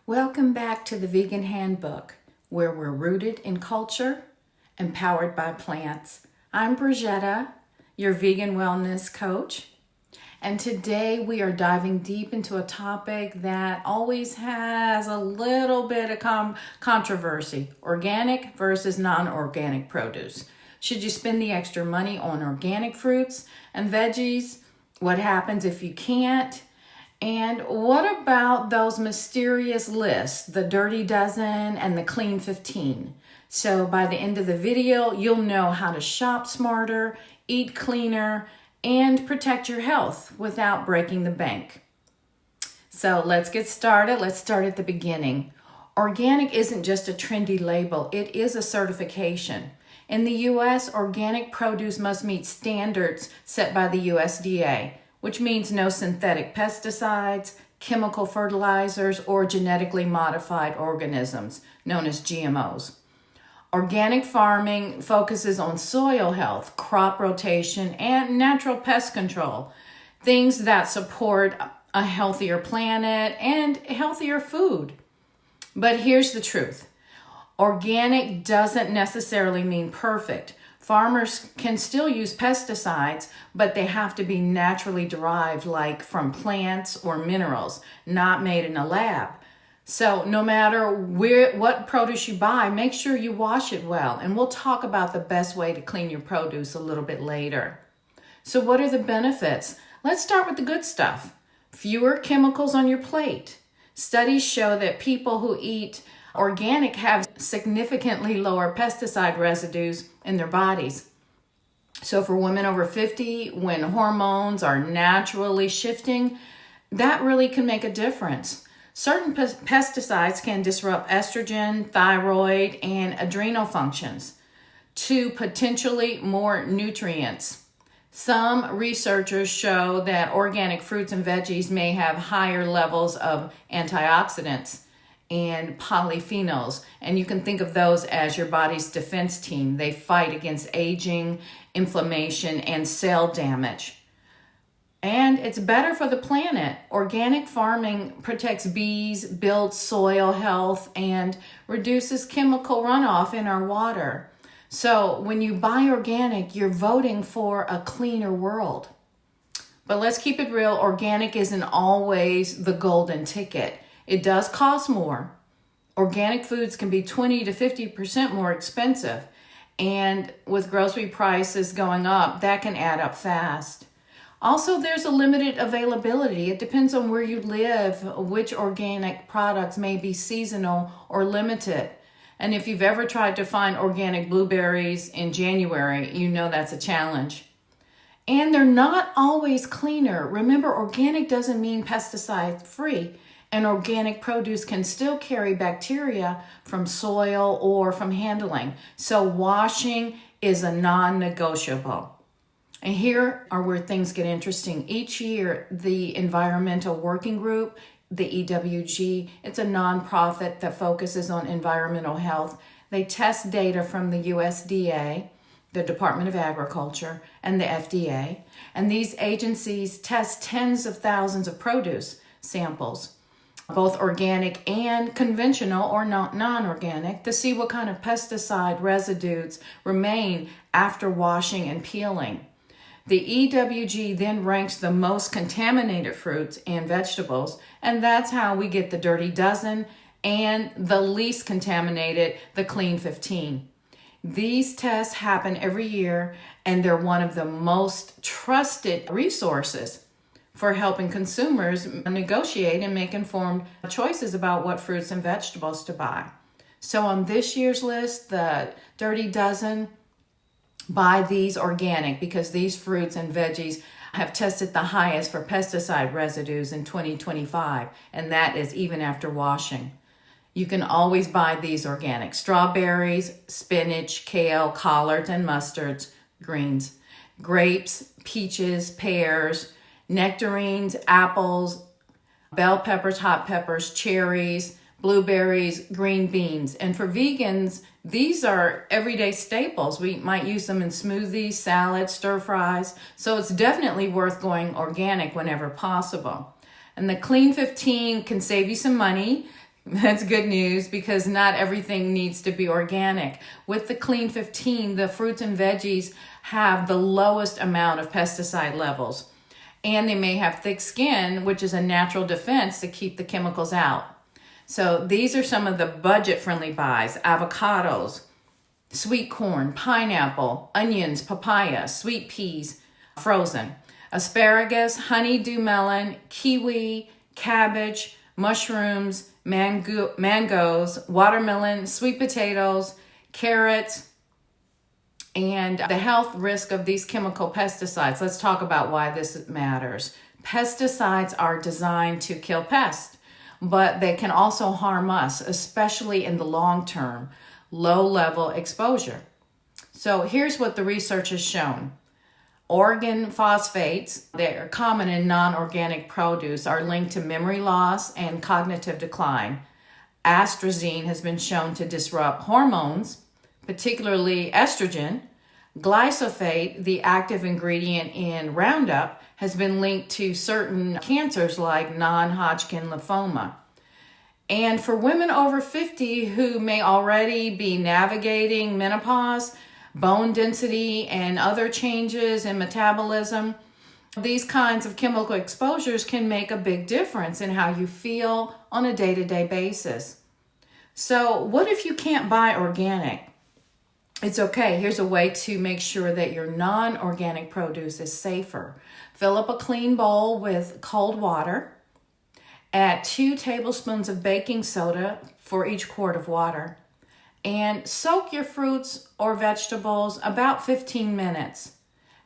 Welcome back to the Vegan Handbook, where we're rooted in culture, empowered by plants. I'm Brigetta, your vegan wellness coach, and today we are diving deep into a topic that always has a little bit of controversy: organic versus non-organic produce. Should you spend the extra money on organic fruits and veggies? What happens if you can't? And what about those mysterious lists, the Dirty Dozen and the Clean 15? So by the end of the video, you'll know how to shop smarter, eat cleaner, and protect your health without breaking the bank. So let's get started. Let's start at the beginning. Organic isn't just a trendy label, it is a certification. In the US, organic produce must meet standards set by the USDA, which means no synthetic pesticides, chemical fertilizers, or genetically modified organisms, known as GMOs. Organic farming focuses on soil health, crop rotation, and natural pest control, things that support a healthier planet and healthier food. But here's the truth. Organic doesn't necessarily mean perfect. Farmers can still use pesticides, but they have to be naturally derived, like from plants or minerals, not made in a lab. So no matter what produce you buy, make sure you wash it well. And we'll talk about the best way to clean your produce a little bit later. So what are the benefits? Let's start with the good stuff. Fewer chemicals on your plate. Studies show that people who eat organic have significantly lower pesticide residues in their bodies. So for women over 50, when hormones are naturally shifting, that really can make a difference. Certain pesticides can disrupt estrogen, thyroid, and adrenal functions to potentially more nutrients. Some researchers show that organic fruits and veggies may have higher levels of antioxidants and polyphenols, and you can think of those as your body's defense team. They fight against aging, inflammation, and cell damage. And it's better for the planet. Organic farming protects bees, builds soil health, and reduces chemical runoff in our water. So when you buy organic, you're voting for a cleaner world. But let's keep it real. Organic isn't always the golden ticket. It does cost more. Organic foods can be 20 to 50% more expensive. And with grocery prices going up, that can add up fast. Also, there's a limited availability. It depends on where you live, which organic products may be seasonal or limited. And if you've ever tried to find organic blueberries in January, you know that's a challenge. And they're not always cleaner. Remember, organic doesn't mean pesticide-free. And organic produce can still carry bacteria from soil or from handling. So washing is a non-negotiable. And here are where things get interesting. Each year, the Environmental Working Group, the EWG, it's a nonprofit that focuses on environmental health. They test data from the USDA, the Department of Agriculture, and the FDA. And these agencies test tens of thousands of produce samples, both organic and conventional or non-organic, to see what kind of pesticide residues remain after washing and peeling. The EWG then ranks the most contaminated fruits and vegetables, and that's how we get the Dirty Dozen and the least contaminated, the Clean 15. These tests happen every year, and they're one of the most trusted resources for helping consumers negotiate and make informed choices about what fruits and vegetables to buy. So on this year's list, the Dirty Dozen, buy these organic because these fruits and veggies have tested the highest for pesticide residues in 2025, and that is even after washing. You can always buy these organic: strawberries, spinach, kale, collards, and mustards, greens, grapes, peaches, pears, nectarines, apples, bell peppers, hot peppers, cherries, blueberries, green beans. And for vegans, these are everyday staples. We might use them in smoothies, salads, stir fries. So it's definitely worth going organic whenever possible. And the Clean 15 can save you some money That's good news because not everything needs to be organic. With the Clean 15, the fruits and veggies have the lowest amount of pesticide levels. And they may have thick skin, which is a natural defense to keep the chemicals out. So these are some of the budget-friendly buys: avocados, sweet corn, pineapple, onions, papaya, sweet peas, frozen, asparagus, honeydew melon, kiwi, cabbage, mushrooms, mangoes, watermelon, sweet potatoes, carrots, and the health risk of these chemical pesticides. Let's talk about why this matters. Pesticides are designed to kill pests, but they can also harm us, especially in the long term, low-level exposure. So here's what the research has shown. Organ phosphates that are common in non-organic produce are linked to memory loss and cognitive decline. Atrazine has been shown to disrupt hormones, particularly estrogen. Glyphosate, the active ingredient in Roundup, has been linked to certain cancers like non-Hodgkin lymphoma. And for women over 50 who may already be navigating menopause, bone density, and other changes in metabolism, these kinds of chemical exposures can make a big difference in how you feel on a day-to-day basis. So what if you can't buy organic? It's okay. Here's a way to make sure that your non-organic produce is safer. Fill up a clean bowl with cold water. Add 2 tablespoons of baking soda for each quart of water. And soak your fruits or vegetables about 15 minutes.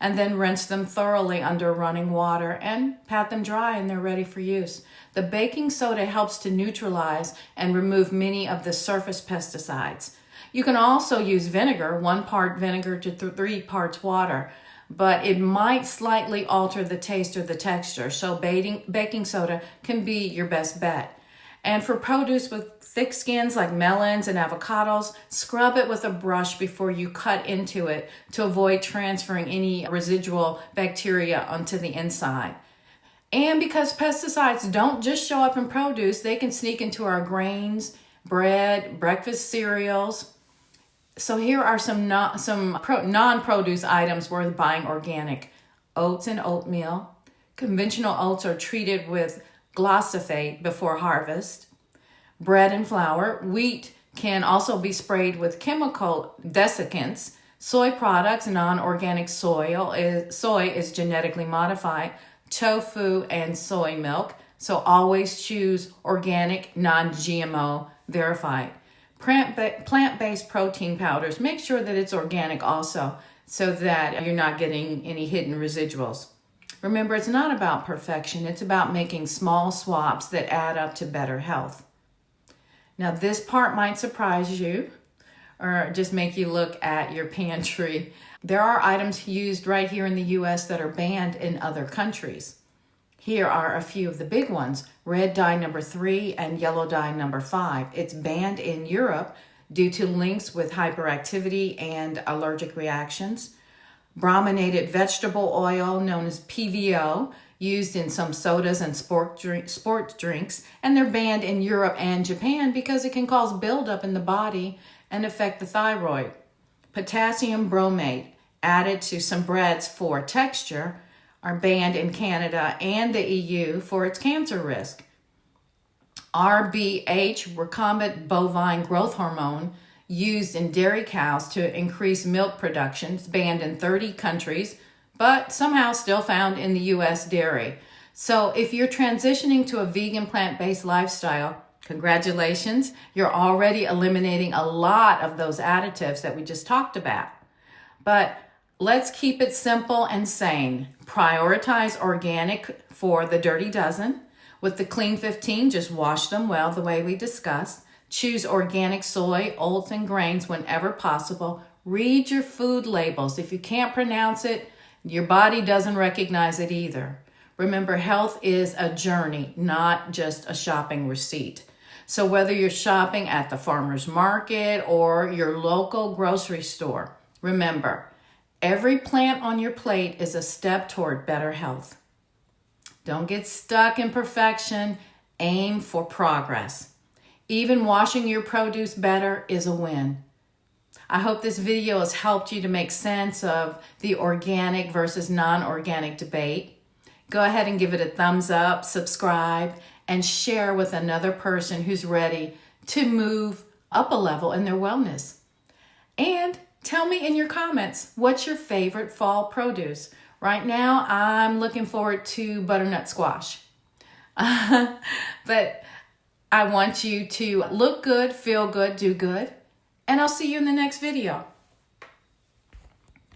And then rinse them thoroughly under running water and pat them dry, and they're ready for use. The baking soda helps to neutralize and remove many of the surface pesticides. You can also use vinegar, 1 part vinegar to 3 parts water, but it might slightly alter the taste or the texture. So baking soda can be your best bet. And for produce with thick skins like melons and avocados, scrub it with a brush before you cut into it to avoid transferring any residual bacteria onto the inside. And because pesticides don't just show up in produce, they can sneak into our grains, bread, breakfast cereals. So here are some non-produce items worth buying organic. Oats and oatmeal. Conventional oats are treated with glyphosate before harvest. Bread and flour. Wheat can also be sprayed with chemical desiccants. Soy products, non-organic soy is genetically modified. Tofu and soy milk. So always choose organic, non-GMO, verified. Plant-based protein powders, make sure that it's organic also so that you're not getting any hidden residuals. Remember, it's not about perfection. It's about making small swaps that add up to better health. Now, this part might surprise you or just make you look at your pantry. There are items used right here in the U.S. that are banned in other countries. Here are a few of the big ones: red dye number 3 and yellow dye number 5. It's banned in Europe due to links with hyperactivity and allergic reactions. Brominated vegetable oil, known as PVO, used in some sodas and sport drinks, and they're banned in Europe and Japan because it can cause buildup in the body and affect the thyroid. Potassium bromate, added to some breads for texture, are banned in Canada and the EU for its cancer risk. RBH, recombinant bovine growth hormone, used in dairy cows to increase milk production, is banned in 30 countries, but somehow still found in the U.S. dairy. So if you're transitioning to a vegan plant-based lifestyle, congratulations, you're already eliminating a lot of those additives that we just talked about. But let's keep it simple and sane. Prioritize organic for the dirty dozen. With the Clean 15, just wash them well the way we discussed. Choose organic soy, oats, and grains whenever possible. Read your food labels. If you can't pronounce it, your body doesn't recognize it either. Remember, health is a journey, not just a shopping receipt. So whether you're shopping at the farmer's market or your local grocery store, remember, every plant on your plate is a step toward better health. Don't get stuck in perfection. Aim for progress. Even washing your produce better is a win. I hope this video has helped you to make sense of the organic versus non-organic debate. Go ahead and give it a thumbs up, subscribe, and share with another person who's ready to move up a level in their wellness. And tell me in your comments, what's your favorite fall produce? Right now, I'm looking forward to butternut squash. But I want you to look good, feel good, do good, and I'll see you in the next video.